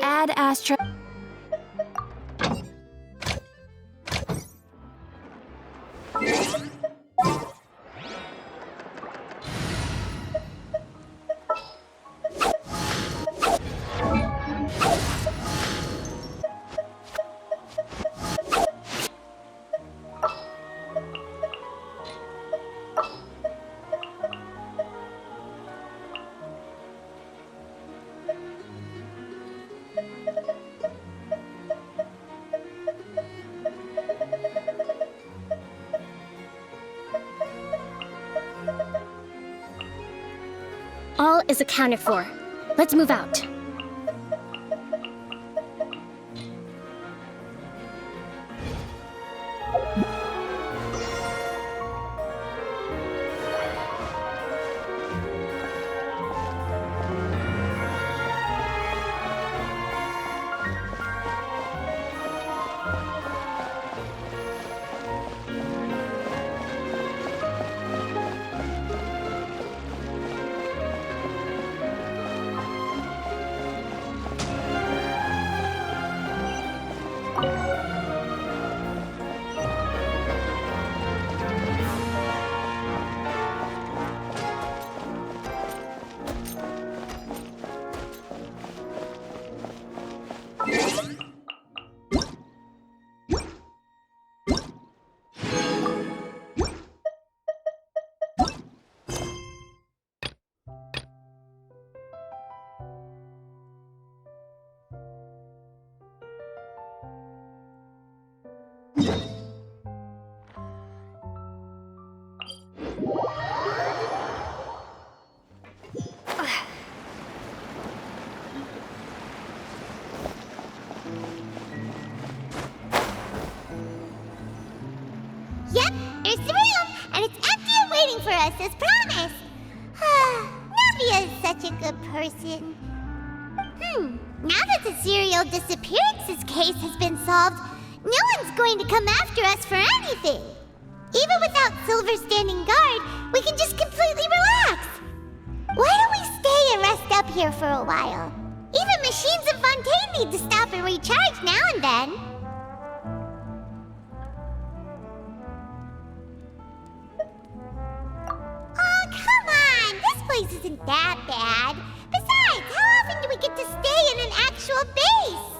Add Astra. All is accounted for. Let's move out. Yep, here's the room, and it's empty and waiting for us as promised. Navia is such a good person. Now that the serial disappearances case has been solved, no one's going to come after us for anything. Even without Silver standing guard, we can just completely relax. Why don't we stay and rest up here for a while? Even machines in Fontaine need to stop and recharge now and then. Oh, come on! This place isn't that bad. Besides, how often do we get to stay in an actual base?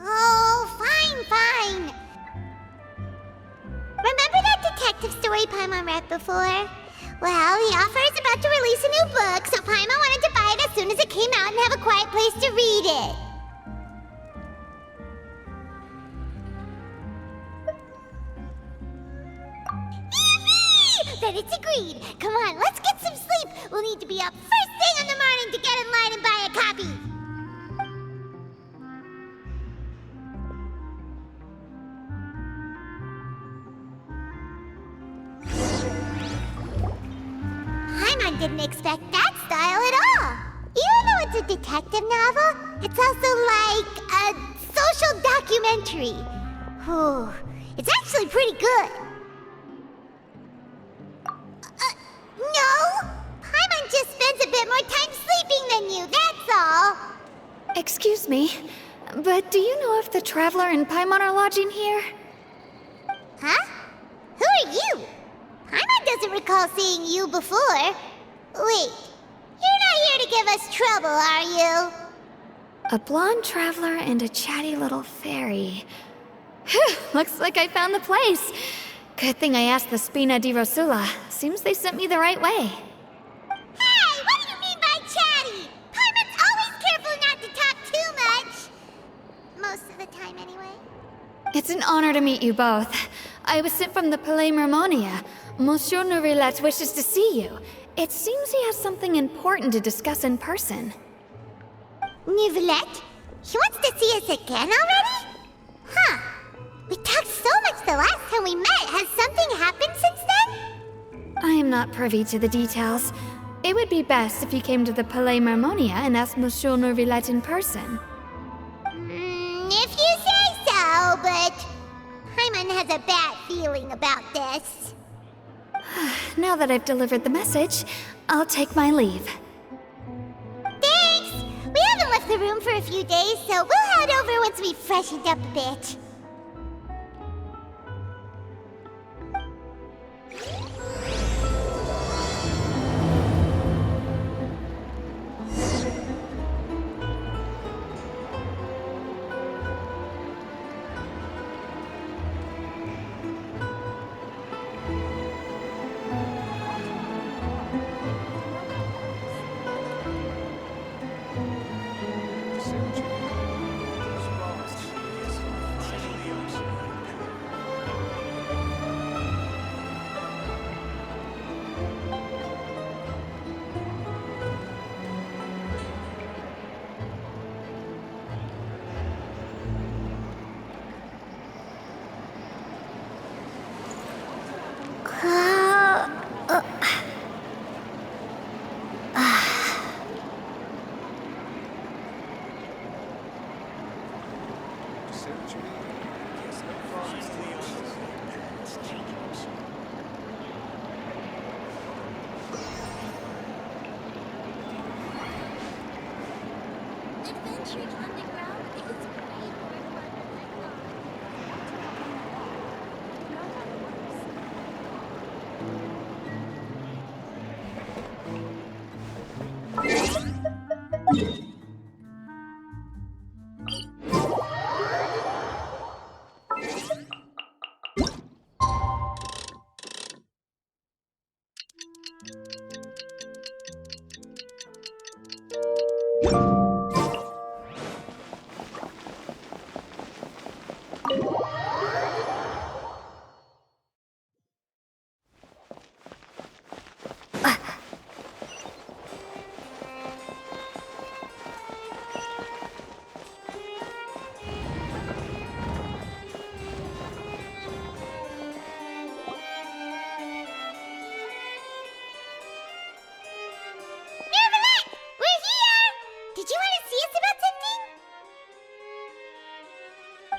Oh, fine. Remember that detective story Paimon read before? Well, the author is about to release a new book, so Paimon wanted to buy it as soon as it came out and have a quiet place to read it. Yippee! Then it's agreed. Come on, let's get some sleep. We'll need to be up first thing in the morning to get in line and buy a copy. Paimon didn't expect that style at all. Even though it's a detective novel, it's also like a social documentary. Whew, it's actually pretty good. No! Paimon just spends a bit more time sleeping than you, that's all. Excuse me, but do you know if the Traveler and Paimon are lodging here? Huh? Who are you? Paimon doesn't recall seeing you before. Wait, you're not here to give us trouble, are you? A blonde traveler and a chatty little fairy. Whew, looks like I found the place. Good thing I asked the Spina di Rosula. Seems they sent me the right way. Hey, what do you mean by chatty? Paimon's always careful not to talk too much. Most of the time, anyway. It's an honor to meet you both. I was sent from the Palais Mermonia. Monsieur Nourilette wishes to see you. It seems he has something important to discuss in person. Nourilette? He wants to see us again already? Huh. We talked so much the last time we met. Has something happened since then? I am not privy to the details. It would be best if you came to the Palais Mermonia and asked Monsieur Nourilette in person. If you say so, but Paimon has a bad feeling about this. Now that I've delivered the message, I'll take my leave. Thanks! We have left the room for a few days, so we'll head over once we've freshened up a bit.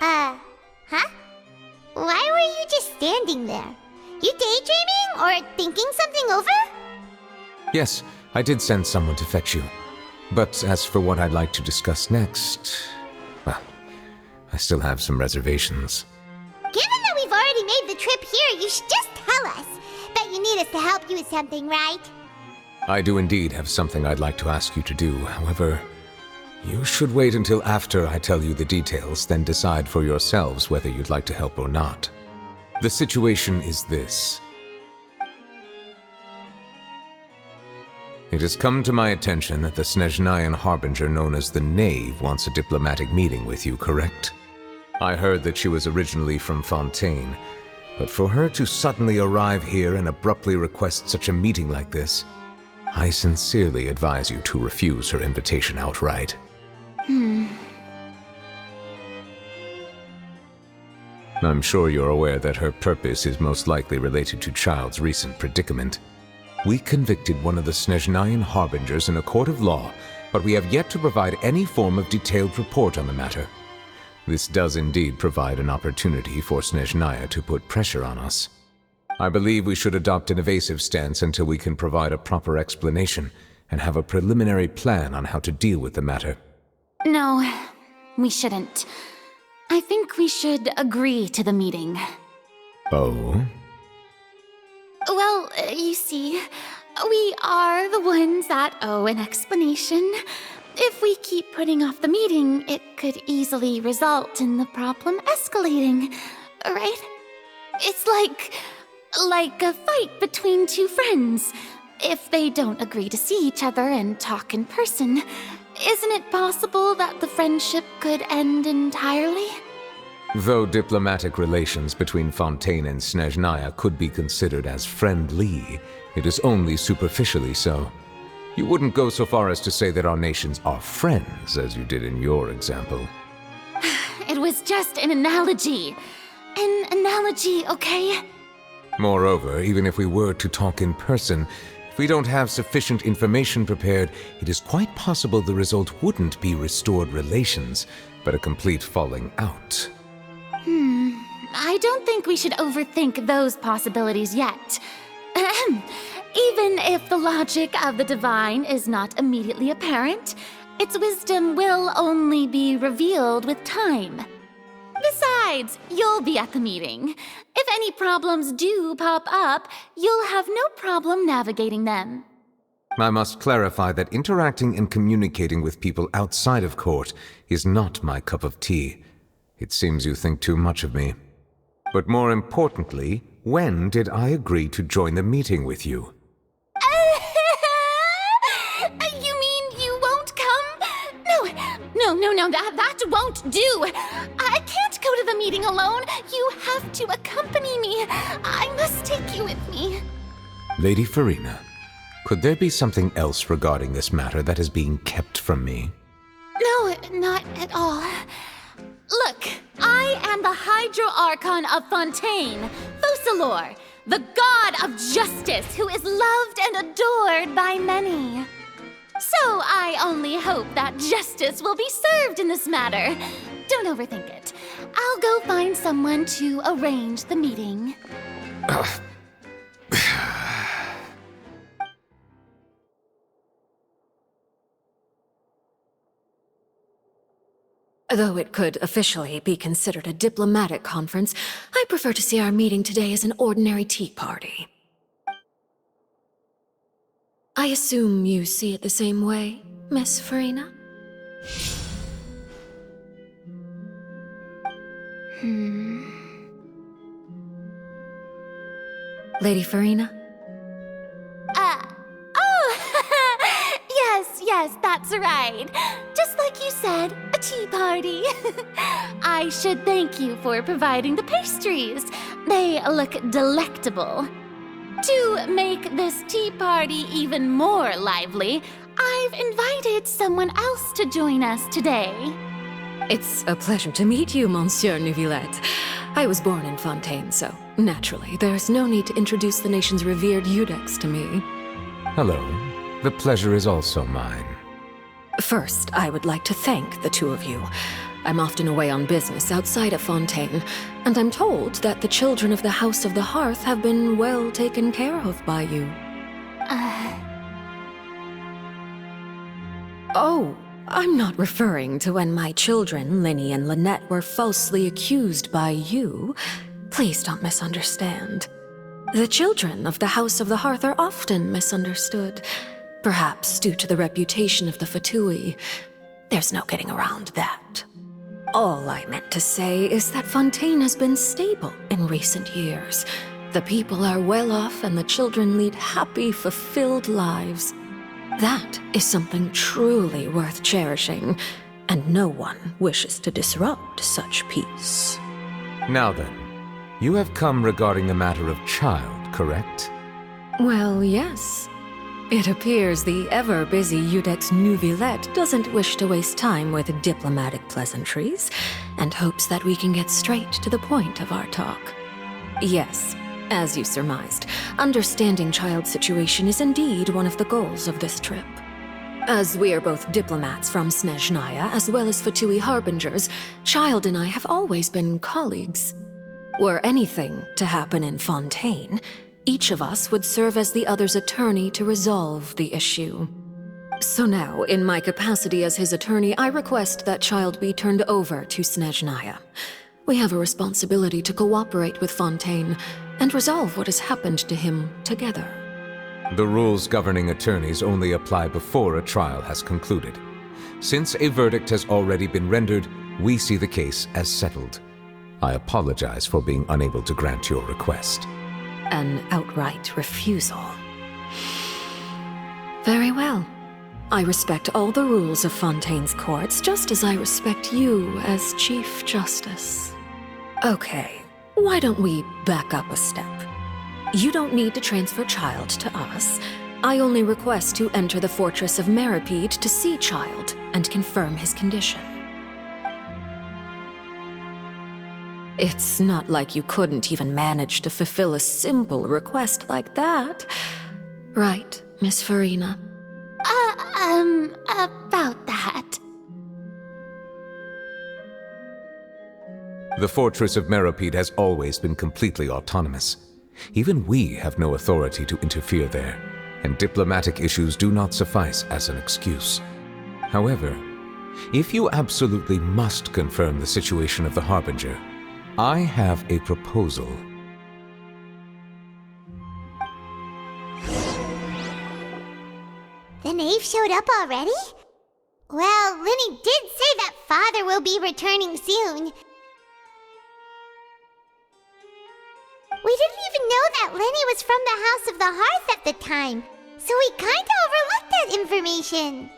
Huh? Why were you just standing there? You daydreaming or thinking something over? Yes, I did send someone to fetch you. But as for what I'd like to discuss next, well, I still have some reservations. Given that we've already made the trip here, you should just tell us. Bet you need us to help you with something, right? I do indeed have something I'd like to ask you to do. However, you should wait until after I tell you the details, then decide for yourselves whether you'd like to help or not. The situation is this. It has come to my attention that the Snezhnayan Harbinger known as the Knave wants a diplomatic meeting with you, correct? I heard that she was originally from Fontaine, but for her to suddenly arrive here and abruptly request such a meeting like this, I sincerely advise you to refuse her invitation outright. I'm sure you're aware that her purpose is most likely related to Child's recent predicament. We convicted one of the Snezhnayan Harbingers in a court of law, but we have yet to provide any form of detailed report on the matter. This does indeed provide an opportunity for Snezhnaya to put pressure on us. I believe we should adopt an evasive stance until we can provide a proper explanation and have a preliminary plan on how to deal with the matter. No, we shouldn't. I think we should agree to the meeting. Oh? Well, you see, we are the ones that owe an explanation. If we keep putting off the meeting, it could easily result in the problem escalating, right? It's like a fight between two friends. If they don't agree to see each other and talk in person, isn't it possible that the friendship could end entirely? Though diplomatic relations between Fontaine and Snezhnaya could be considered as friendly, it is only superficially so. You wouldn't go so far as to say that our nations are friends, as you did in your example. It was just an analogy. An analogy, okay? Moreover, even if we were to talk in person, if we don't have sufficient information prepared, it is quite possible the result wouldn't be restored relations, but a complete falling out. I don't think we should overthink those possibilities yet. Even if the logic of the divine is not immediately apparent, its wisdom will only be revealed with time. Besides, you'll be at the meeting. If any problems do pop up, you'll have no problem navigating them. I must clarify that interacting and communicating with people outside of court is not my cup of tea. It seems you think too much of me. But more importantly, when did I agree to join the meeting with you? You mean you won't come? No, that won't do. I can't go to the meeting alone. You have to accompany me. I must take you with me. Lady Farina, could there be something else regarding this matter that is being kept from me? No, not at all. Look, I am the Hydro Archon of Fontaine, Focalor, the god of justice who is loved and adored by many. So I only hope that justice will be served in this matter. Don't overthink it. I'll go find someone to arrange the meeting. Though it could officially be considered a diplomatic conference, I prefer to see our meeting today as an ordinary tea party. I assume you see it the same way, Miss Farina? Lady Farina? Yes, that's right. Just like you said, a tea party. I should thank you for providing the pastries. They look delectable. To make this tea party even more lively, I've invited someone else to join us today. It's a pleasure to meet you, Monsieur Neuvillette. I was born in Fontaine, so naturally, there's no need to introduce the nation's revered Eudex to me. Hello. The pleasure is also mine. First, I would like to thank the two of you. I'm often away on business outside of Fontaine, and I'm told that the children of the House of the Hearth have been well taken care of by you. Oh, I'm not referring to when my children, Linny and Lynette, were falsely accused by you. Please don't misunderstand. The children of the House of the Hearth are often misunderstood. Perhaps due to the reputation of the Fatui. There's no getting around that. All I meant to say is that Fontaine has been stable in recent years. The people are well off and the children lead happy, fulfilled lives. That is something truly worth cherishing, and no one wishes to disrupt such peace. Now then, you have come regarding the matter of child, correct? Well, yes. It appears the ever-busy Eudex Neuvillette doesn't wish to waste time with diplomatic pleasantries, and hopes that we can get straight to the point of our talk. Yes, as you surmised, understanding child's situation is indeed one of the goals of this trip. As we are both diplomats from Snezhnaya as well as Fatui harbingers, Child and I have always been colleagues. Were anything to happen in Fontaine, each of us would serve as the other's attorney to resolve the issue. So now, in my capacity as his attorney, I request that Child be turned over to Snezhnaya. We have a responsibility to cooperate with Fontaine and resolve what has happened to him together. The rules governing attorneys only apply before a trial has concluded. Since a verdict has already been rendered, we see the case as settled. I apologize for being unable to grant your request. An outright refusal. Very well. I respect all the rules of Fontaine's courts, just as I respect you as Chief Justice. Okay, why don't we back up a step? You don't need to transfer Child to us. I only request to enter the fortress of Meripede to see Child and confirm his condition. It's not like you couldn't even manage to fulfill a simple request like that. Right, Miss Farina? About that. The fortress of Meripede has always been completely autonomous. Even we have no authority to interfere there, and diplomatic issues do not suffice as an excuse. However, if you absolutely must confirm the situation of the Harbinger, I have a proposal. The knave showed up already? Well, Linny did say that father will be returning soon. We didn't even know that Lenny was from the House of the Hearth at the time, so we kinda overlooked that information.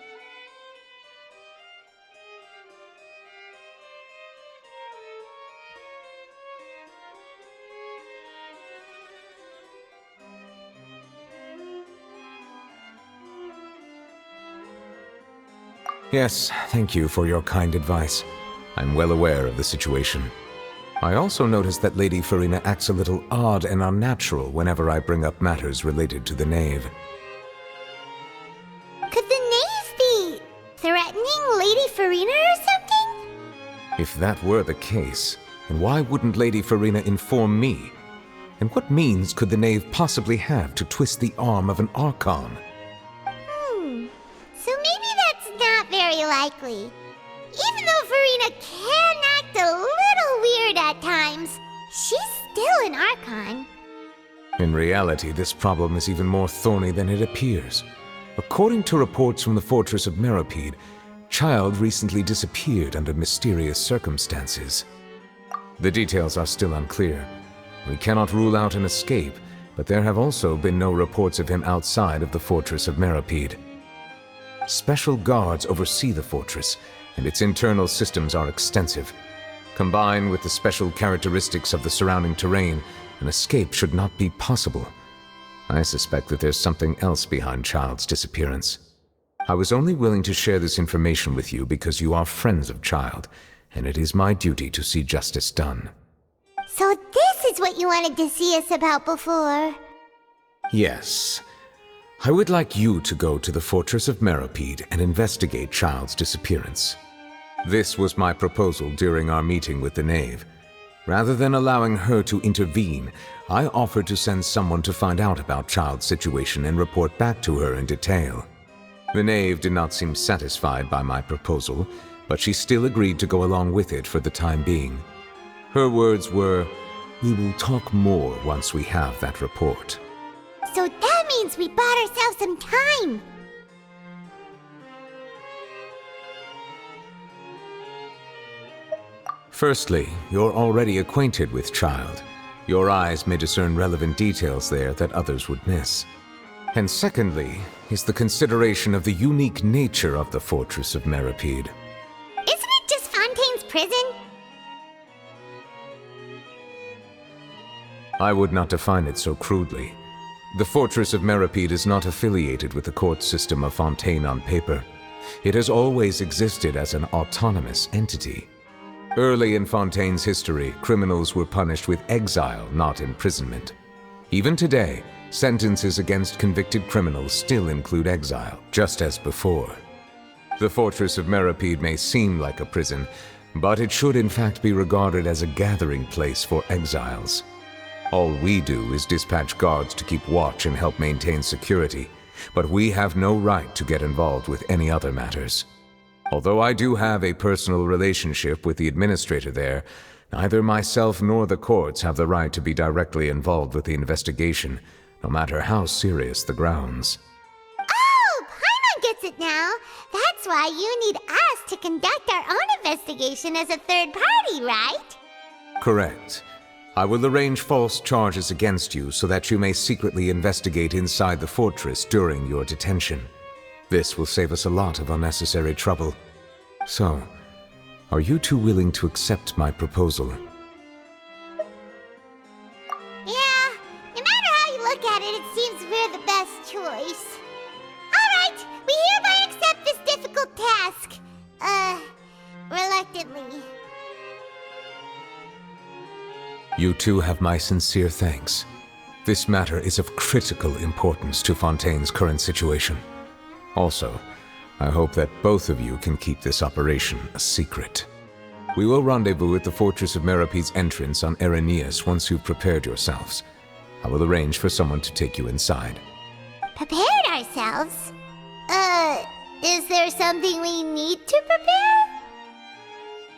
Yes, thank you for your kind advice. I'm well aware of the situation. I also noticed that Lady Farina acts a little odd and unnatural whenever I bring up matters related to the knave. Could the knave be threatening Lady Farina or something? If that were the case, then why wouldn't Lady Farina inform me? And what means could the knave possibly have to twist the arm of an archon? So maybe that's not very likely. Even though Farina can act a little weird at times, she's still an archon. In reality, this problem is even more thorny than it appears. According to reports from the fortress of Meropide, Child recently disappeared under mysterious circumstances. The details are still unclear. We cannot rule out an escape, but there have also been no reports of him outside of the fortress of Meropide. Special guards oversee the fortress, and its internal systems are extensive. Combined with the special characteristics of the surrounding terrain, an escape should not be possible. I suspect that there's something else behind Child's disappearance. I was only willing to share this information with you because you are friends of Child, and it is my duty to see justice done. So this is what you wanted to see us about before? Yes. I would like you to go to the fortress of Meropide and investigate Child's disappearance. This was my proposal during our meeting with the knave. Rather than allowing her to intervene, I offered to send someone to find out about Child's situation and report back to her in detail. The knave did not seem satisfied by my proposal, but she still agreed to go along with it for the time being. Her words were, "We will talk more once we have that report." So that means we bought ourselves some time! Firstly, you're already acquainted with Child. Your eyes may discern relevant details there that others would miss. And secondly, is the consideration of the unique nature of the fortress of Meropide. Isn't it just Fontaine's prison? I would not define it so crudely. The fortress of Meropide is not affiliated with the court system of Fontaine on paper. It has always existed as an autonomous entity. Early in Fontaine's history, criminals were punished with exile, not imprisonment. Even today, sentences against convicted criminals still include exile, just as before. The fortress of Meropide may seem like a prison, but it should in fact be regarded as a gathering place for exiles. All we do is dispatch guards to keep watch and help maintain security, but we have no right to get involved with any other matters. Although I do have a personal relationship with the administrator there, neither myself nor the courts have the right to be directly involved with the investigation, no matter how serious the grounds. Oh, Paimon gets it now! That's why you need us to conduct our own investigation as a third party, right? Correct. I will arrange false charges against you so that you may secretly investigate inside the fortress during your detention. This will save us a lot of unnecessary trouble. So, are you two willing to accept my proposal? Yeah, no matter how you look at it, it seems we're the best choice. Alright, we hereby accept this difficult task. Reluctantly. You two have my sincere thanks. This matter is of critical importance to Fontaine's current situation. Also, I hope that both of you can keep this operation a secret. We will rendezvous at the Fortress of Meropide's entrance on Erinius once you've prepared yourselves. I will arrange for someone to take you inside. Prepared ourselves? Is there something we need to prepare?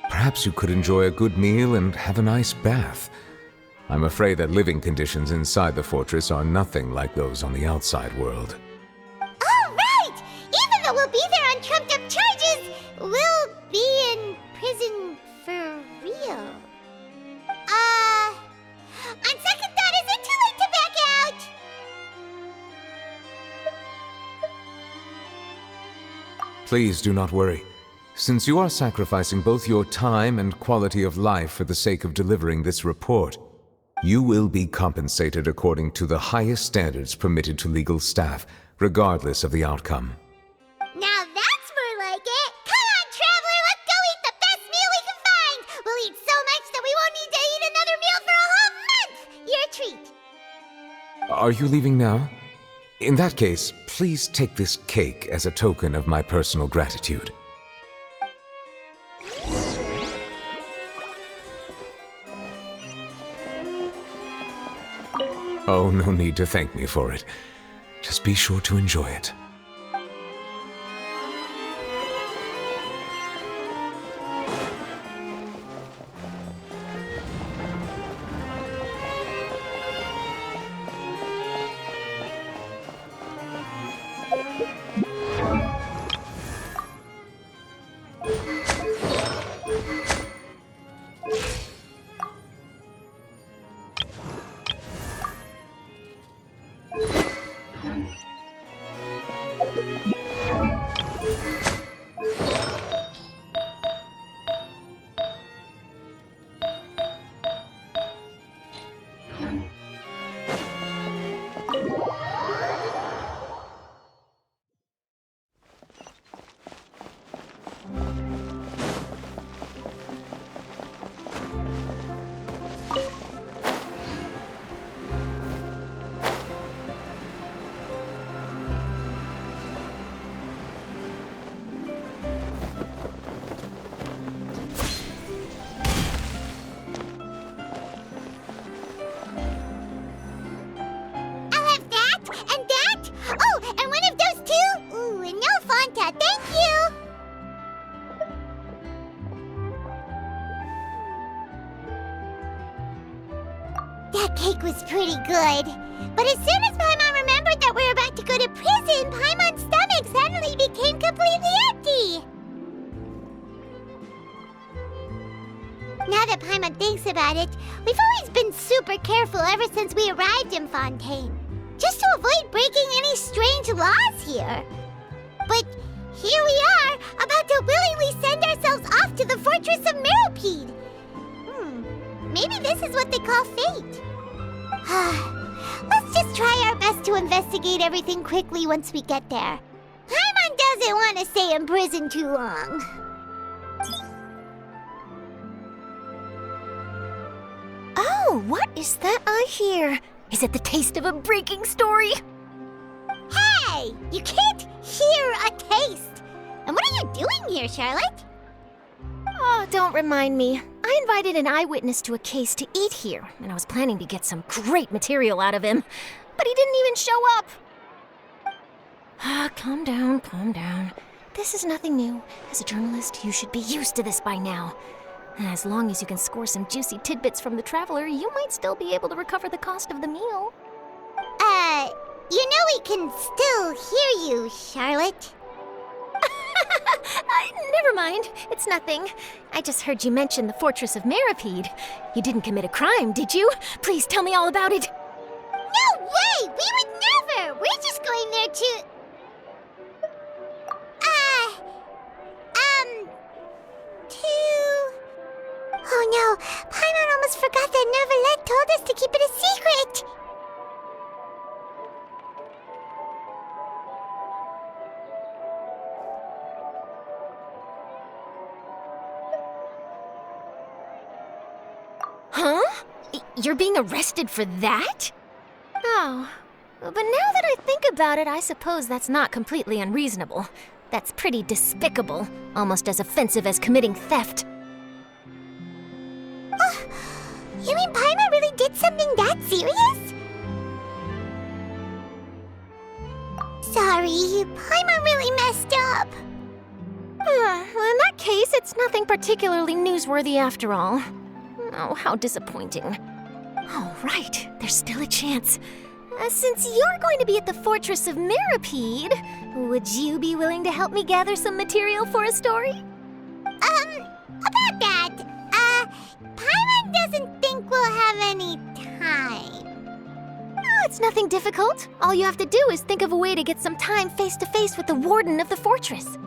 Perhaps you could enjoy a good meal and have a nice bath. I'm afraid that living conditions inside the fortress are nothing like those on the outside world. Oh, right! Even though we'll be there on trumped-up charges, we'll be in prison for real. On second thought, is it too late to back out? Please do not worry. Since you are sacrificing both your time and quality of life for the sake of delivering this report, you will be compensated according to the highest standards permitted to legal staff, regardless of the outcome. Now that's more like it! Come on, Traveler, let's go eat the best meal we can find! We'll eat so much that we won't need to eat another meal for a whole month! Your treat! Are you leaving now? In that case, please take this cake as a token of my personal gratitude. Oh, no need to thank me for it. Just be sure to enjoy it. I'll have that, and that! Oh, and one of those too! Ooh, and no Fanta, thank you! That cake was pretty good. But as soon as Paimon remembered that we were about to go to prison, Paimon's stomach suddenly became completely empty. Now that Paimon thinks about it, we've always been super careful ever since we arrived in Fontaine, just to avoid breaking any strange laws here. But here we are, about to willingly send ourselves off to the fortress of Meropide. Maybe this is what they call fate. Let's just try our best to investigate everything quickly once we get there. Paimon doesn't want to stay in prison too long. Oh, what is that I hear? Is it the taste of a breaking story? Hey! You can't hear a taste! And what are you doing here, Charlotte? Oh, don't remind me. I invited an eyewitness to a case to eat here, and I was planning to get some great material out of him. But he didn't even show up. Calm down, calm down. This is nothing new. As a journalist, you should be used to this by now. As long as you can score some juicy tidbits from the Traveler, you might still be able to recover the cost of the meal. You know we can still hear you, Charlotte. Never mind. It's nothing. I just heard you mention the Fortress of Meropide. You didn't commit a crime, did you? Please tell me all about it. No way! We would never! We're just going there to... Oh no, Paimon almost forgot that Neuvillette told us to keep it a secret! Huh? You're being arrested for that? Oh, but now that I think about it, I suppose that's not completely unreasonable. That's pretty despicable, almost as offensive as committing theft. You mean Paimon really did something that serious? Sorry, sorry. Paimon really messed up. Well, in that case, it's nothing particularly newsworthy after all. Oh, how disappointing. Oh, right. There's still a chance. Since you're going to be at the Fortress of Mirapede, would you be willing to help me gather some material for a story? About that, Paimon doesn't think we'll have any time. Oh, it's nothing difficult. All you have to do is think of a way to get some time face-to-face with the warden of the fortress.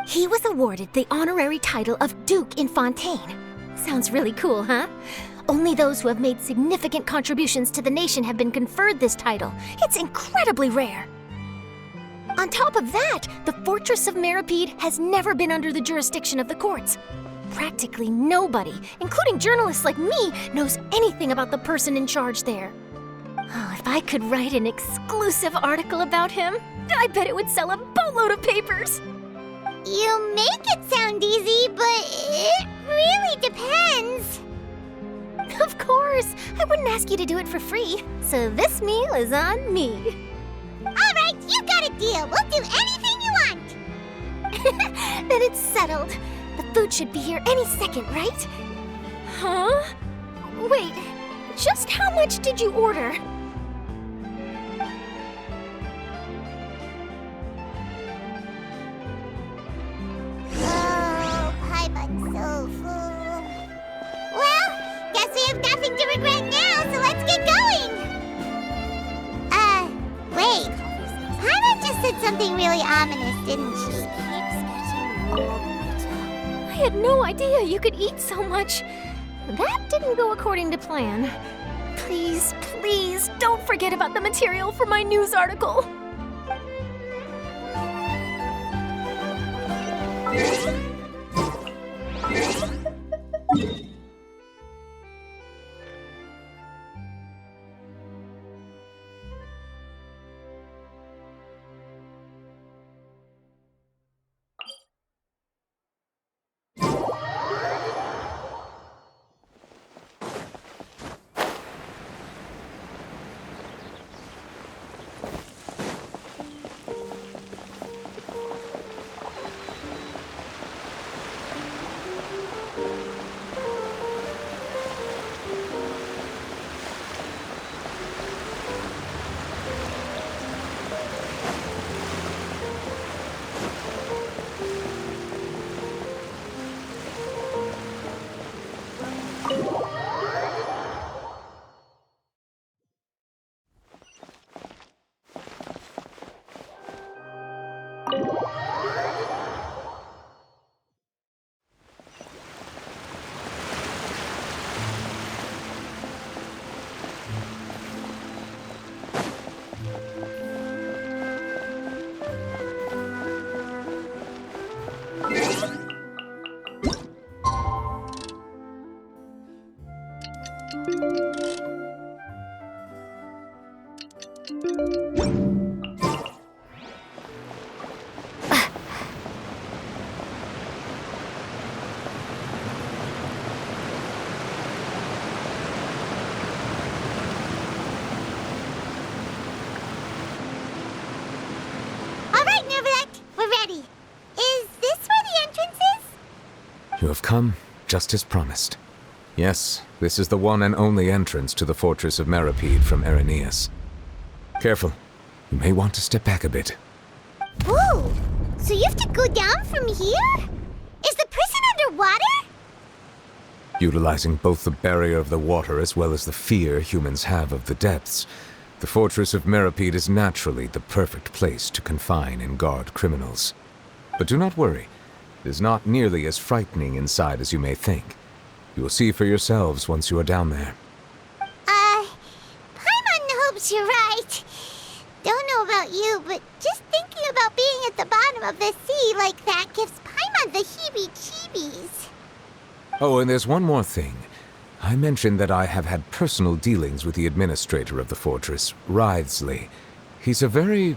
He was awarded the honorary title of Duke in Fontaine. Sounds really cool, huh? Only those who have made significant contributions to the nation have been conferred this title. It's incredibly rare. On top of that, the Fortress of Mirapede has never been under the jurisdiction of the courts. Practically nobody, including journalists like me, knows anything about the person in charge there. Oh, if I could write an exclusive article about him, I bet it would sell a boatload of papers. You make it sound easy, but it really depends. Of course, I wouldn't ask you to do it for free, so this meal is on me. All right, you got a deal. We'll do anything you want. Then it's settled. The food should be here any second, right? Huh? Wait, just how much did you order? Oh, Paimon's so full. Well, guess we have nothing to regret now, so let's get going. Wait. Paimon just said something really ominous, didn't she? I had no idea you could eat so much. That didn't go according to plan. Please, please, don't forget about the material for my news article. You have come, just as promised. Yes, this is the one and only entrance to the Fortress of Mirapede from Irenaeus. Careful. You may want to step back a bit. Whoa! So you have to go down from here? Is the prison underwater? Utilizing both the barrier of the water as well as the fear humans have of the depths, the Fortress of Mirapede is naturally the perfect place to confine and guard criminals. But do not worry. It is not nearly as frightening inside as you may think. You will see for yourselves once you are down there. Paimon hopes you're right. Don't know about you, but just thinking about being at the bottom of the sea like that gives Paimon the heebie-jeebies. Oh, and there's one more thing. I mentioned that I have had personal dealings with the administrator of the fortress, Writhsley. He's a very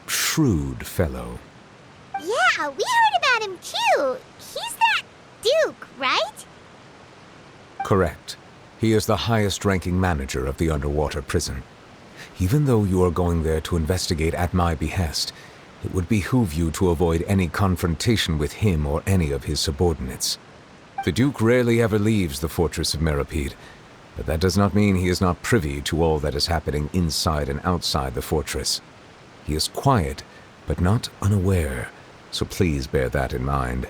shrewd fellow. Yeah, we heard about him too. He's that Duke, right? Correct. He is the highest-ranking manager of the underwater prison. Even though you are going there to investigate at my behest, it would behoove you to avoid any confrontation with him or any of his subordinates. The Duke rarely ever leaves the fortress of Meripede, but that does not mean he is not privy to all that is happening inside and outside the fortress. He is quiet, but not unaware, so please bear that in mind.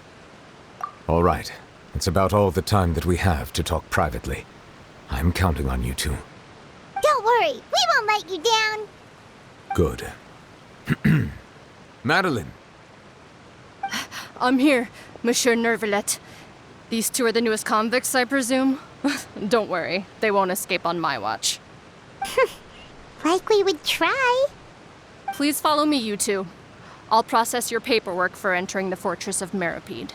All right, it's about all the time that we have to talk privately. I'm counting on you two. Don't worry, we won't let you down. Good. Madeline! I'm here, Monsieur Nervalet. These two are the newest convicts, I presume? Don't worry, they won't escape on my watch. Like we would try. Please follow me, you two. I'll process your paperwork for entering the fortress of Meripede.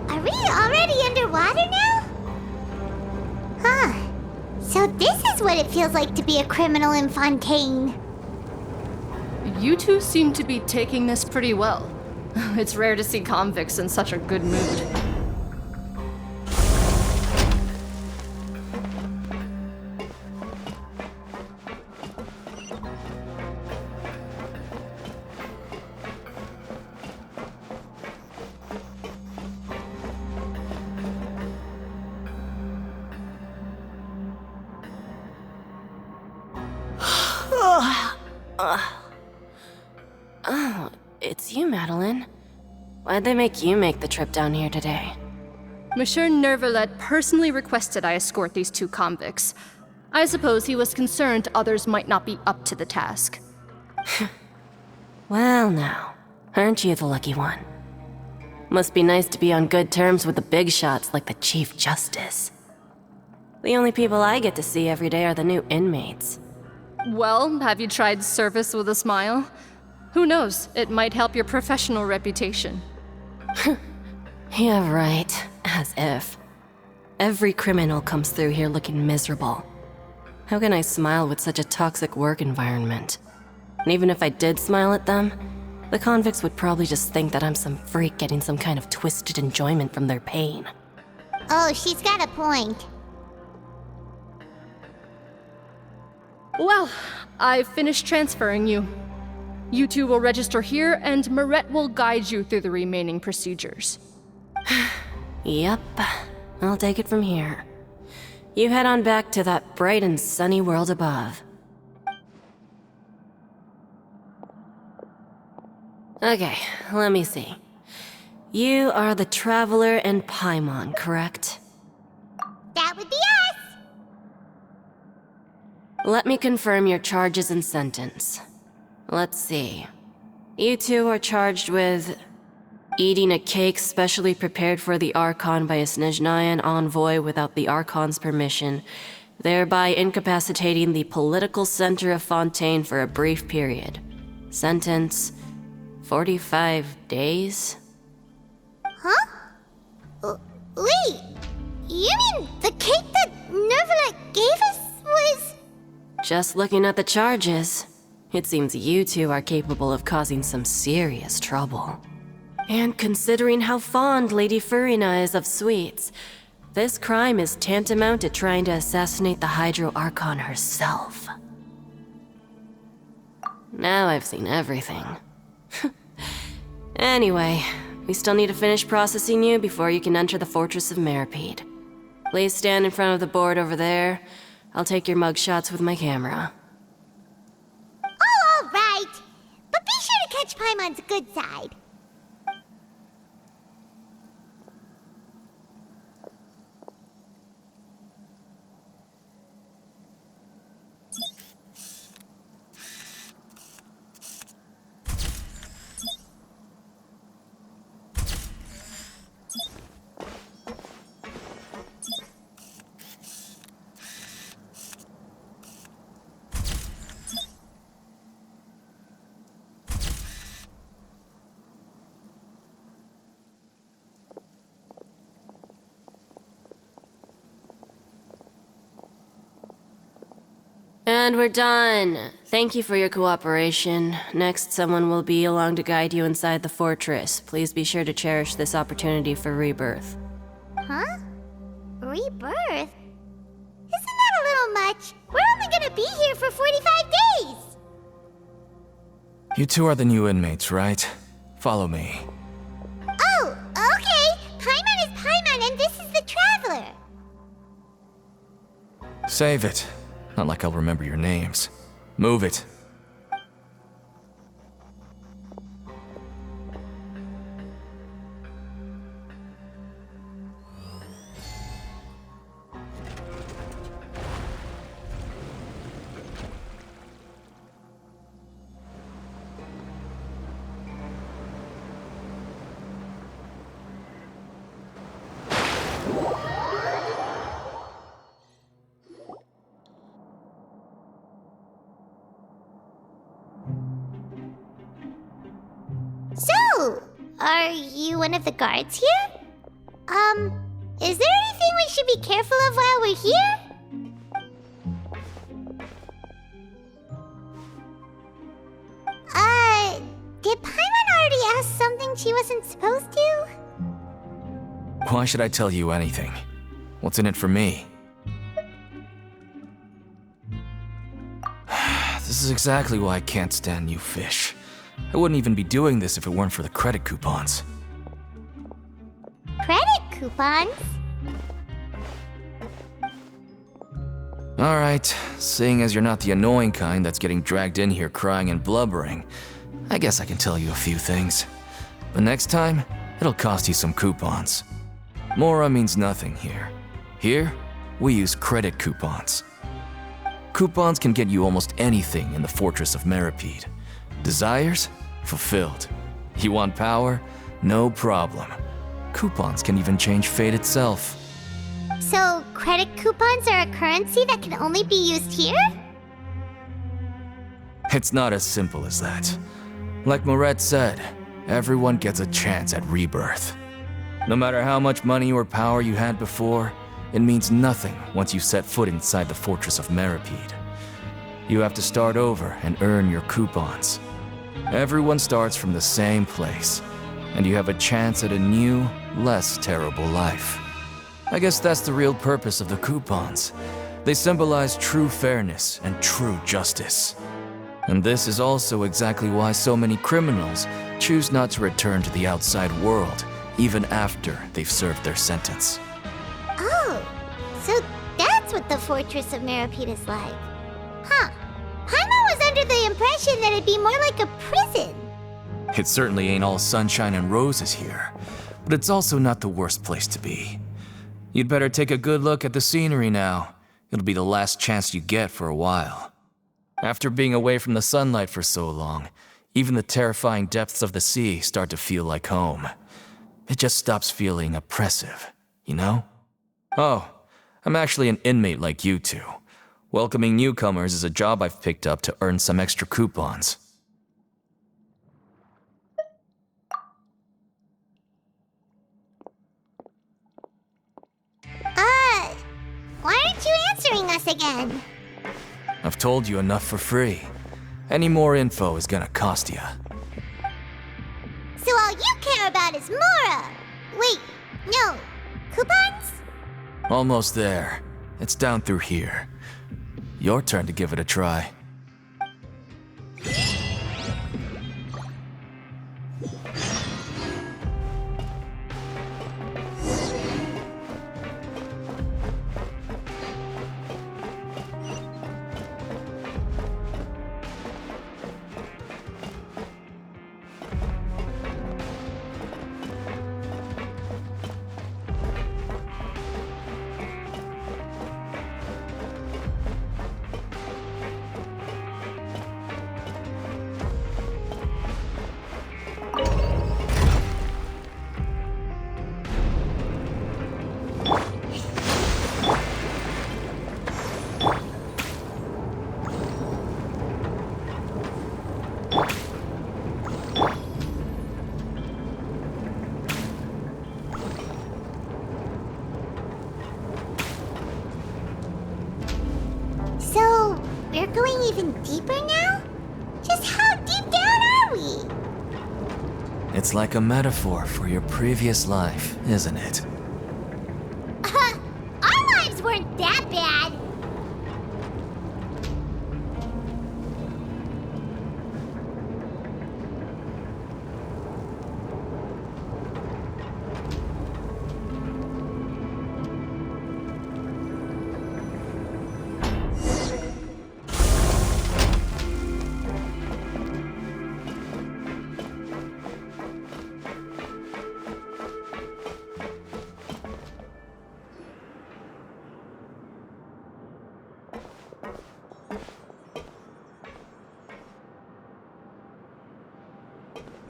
Are we already underwater now? Huh. So this is what it feels like to be a criminal in Fontaine. You two seem to be taking this pretty well. It's rare to see convicts in such a good mood. Oh, it's you, Madeline. Why'd they make you make the trip down here today? Monsieur Nervalet personally requested I escort these two convicts. I suppose he was concerned others might not be up to the task. Well now, aren't you the lucky one? Must be nice to be on good terms with the big shots like the Chief Justice. The only people I get to see every day are the new inmates. Well, have you tried service with a smile? Who knows, it might help your professional reputation. Yeah, right. As if. Every criminal comes through here looking miserable. How can I smile with such a toxic work environment? And even if I did smile at them, the convicts would probably just think that I'm some freak getting some kind of twisted enjoyment from their pain. Oh, she's got a point. Well, I've finished transferring you. You two will register here, and Marette will guide you through the remaining procedures. Yep, I'll take it from here. You head on back to that bright and sunny world above. Okay, let me see. You are the Traveler and Paimon, correct? That would be us! Let me confirm your charges and sentence. Let's see. You two are charged with Eating a cake specially prepared for the archon by a Snezhnayan envoy without the archon's permission, thereby incapacitating the political center of Fontaine for a brief period. Sentence: 45 days? Huh? Wait, you mean the cake that Nervalet gave us was... Just looking at the charges, it seems you two are capable of causing some serious trouble. And considering how fond Lady Furina is of sweets, this crime is tantamount to trying to assassinate the Hydro Archon herself. Now I've seen everything. Anyway, we still need to finish processing you before you can enter the Fortress of Meripede. Please stand in front of the board over there. I'll take your mugshots with my camera. Oh, all right. But be sure to catch Paimon's good side. And we're done. Thank you for your cooperation. Next, someone will be along to guide you inside the fortress. Please be sure to cherish this opportunity for rebirth. Huh? Rebirth? Isn't that a little much? We're only gonna be here for 45 days! You two are the new inmates, right? Follow me. Oh, okay! Paimon is Paimon and this is the Traveler! Save it. Not like I'll remember your names. Move it. So, are you one of the guards here? Is there anything we should be careful of while we're here? Did Paimon already ask something she wasn't supposed to? Why should I tell you anything? What's in it for me? This is exactly why I can't stand you fish. I wouldn't even be doing this if it weren't for the credit coupons. Credit coupons? Alright, seeing as you're not the annoying kind that's getting dragged in here crying and blubbering, I guess I can tell you a few things. But next time, it'll cost you some coupons. Mora means nothing here. Here, we use credit coupons. Coupons can get you almost anything in the Fortress of Meripede. Desires? Fulfilled. You want power? No problem. Coupons can even change fate itself. So, credit coupons are a currency that can only be used here? It's not as simple as that. Like Moret said, everyone gets a chance at rebirth. No matter how much money or power you had before, it means nothing once you set foot inside the Fortress of Meripede. You have to start over and earn your coupons. Everyone starts from the same place, and you have a chance at a new, less terrible life. I guess that's the real purpose of the coupons. They symbolize true fairness and true justice. And this is also exactly why so many criminals choose not to return to the outside world, even after they've served their sentence. Oh, so that's what the Fortress of Meripede is like. Huh. Paimon was under the impression that it'd be more like a prison. It certainly ain't all sunshine and roses here, but it's also not the worst place to be. You'd better take a good look at the scenery now. It'll be the last chance you get for a while. After being away from the sunlight for so long, even the terrifying depths of the sea start to feel like home. It just stops feeling oppressive, you know? Oh, I'm actually an inmate like you two. Welcoming newcomers is a job I've picked up to earn some extra coupons. Why aren't you answering us again? I've told you enough for free. Any more info is gonna cost you. So all you care about is Mora! Wait, no. Coupons? Almost there. It's down through here. Your turn to give it a try. So, we're going even deeper now? Just how deep down are we? It's like a metaphor for your previous life, isn't it? Our lives weren't that bad.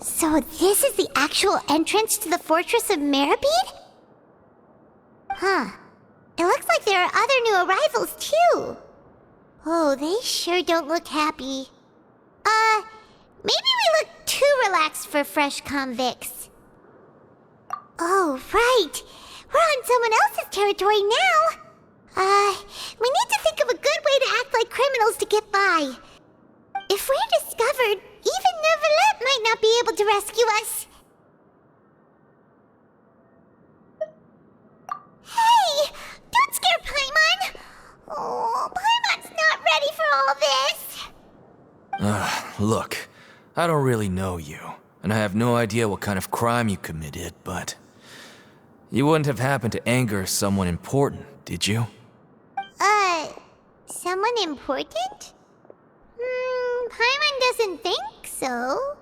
So this is the actual entrance to the Fortress of Meribed? Huh. It looks like there are other new arrivals, too. Oh, they sure don't look happy. Maybe we look too relaxed for fresh convicts. Oh, right. We're on someone else's territory now. We need to think of a good way to act like criminals to get by. If we're discovered, even Neuvillette might not be able to rescue us. Hey! Don't scare Paimon! Oh, Paimon's not ready for all this! Look, I don't really know you, and I have no idea what kind of crime you committed, but... You wouldn't have happened to anger someone important, did you? Someone important? Paimon doesn't think so.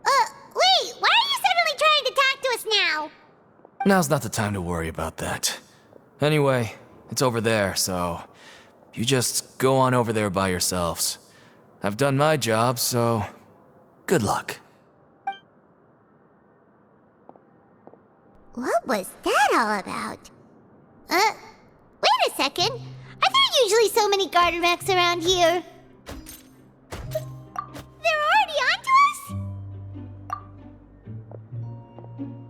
Wait, why are you suddenly trying to talk to us now? Now's not the time to worry about that. Anyway, it's over there, so... You just go on over there by yourselves. I've done my job, so... Good luck. What was that all about? Wait a second. Are there usually so many garter mechs around here? They're already onto us?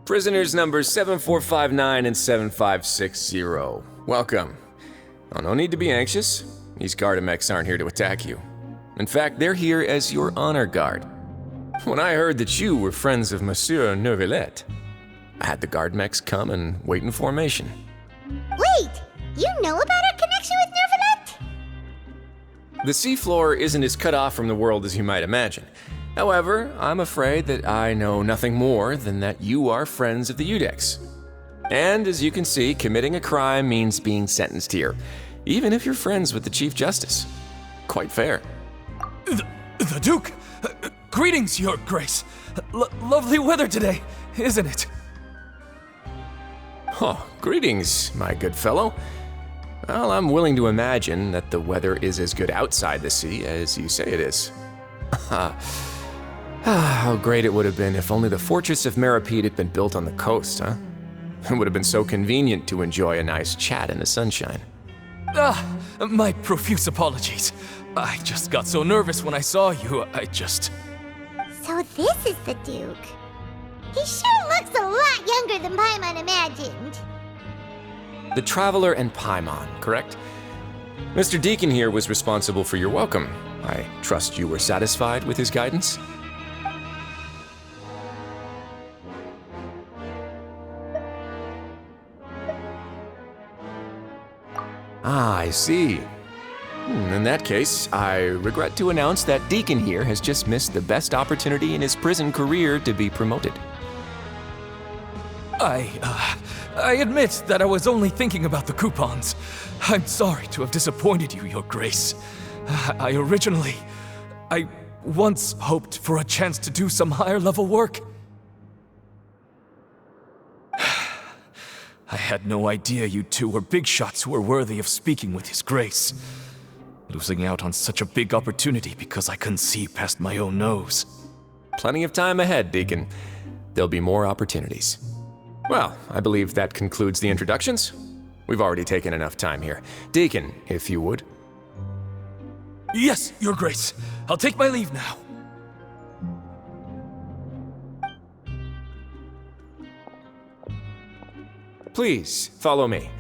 Prisoners numbers 7459 and 7560. Welcome. Oh, no need to be anxious. These Gardamex aren't here to attack you. In fact, they're here as your honor guard. When I heard that you were friends of Monsieur Neuvillette, I had the Gardamex come and wait in formation. Wait! You know about our connection with Neuvillette? The seafloor isn't as cut off from the world as you might imagine. However, I'm afraid that I know nothing more than that you are friends of the Udex. And as you can see, committing a crime means being sentenced here, even if you're friends with the Chief Justice. Quite fair. The Duke! Greetings, Your Grace! Lovely weather today, isn't it? Oh, greetings, my good fellow. Well, I'm willing to imagine that the weather is as good outside the sea as you say it is. How great it would have been if only the Fortress of Meripede had been built on the coast, huh? It would have been so convenient to enjoy a nice chat in the sunshine. My profuse apologies. I just got so nervous when I saw you, So this is the Duke. He sure looks a lot younger than Paimon imagined. The Traveler and Paimon, correct? Mr. Deacon here was responsible for your welcome. I trust you were satisfied with his guidance? Ah, I see. In that case, I regret to announce that Deacon here has just missed the best opportunity in his prison career to be promoted. I admit that I was only thinking about the coupons. I'm sorry to have disappointed you, Your Grace. I once hoped for a chance to do some higher level work. I had no idea you two were big shots who were worthy of speaking with His Grace. Losing out on such a big opportunity because I couldn't see past my own nose. Plenty of time ahead, Deacon. There'll be more opportunities. Well, I believe that concludes the introductions. We've already taken enough time here. Deacon, if you would. Yes, Your Grace. I'll take my leave now. Please, follow me.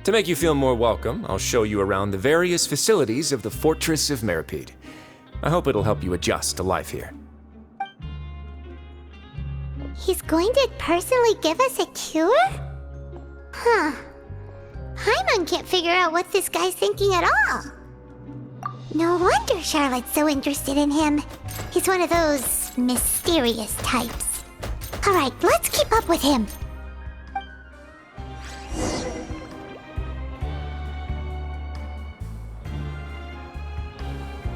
To make you feel more welcome, I'll show you around the various facilities of the Fortress of Meripede. I hope it'll help you adjust to life here. He's going to personally give us a cure? Huh. Paimon can't figure out what this guy's thinking at all. No wonder Charlotte's so interested in him. He's one of those mysterious types. Alright, let's keep up with him.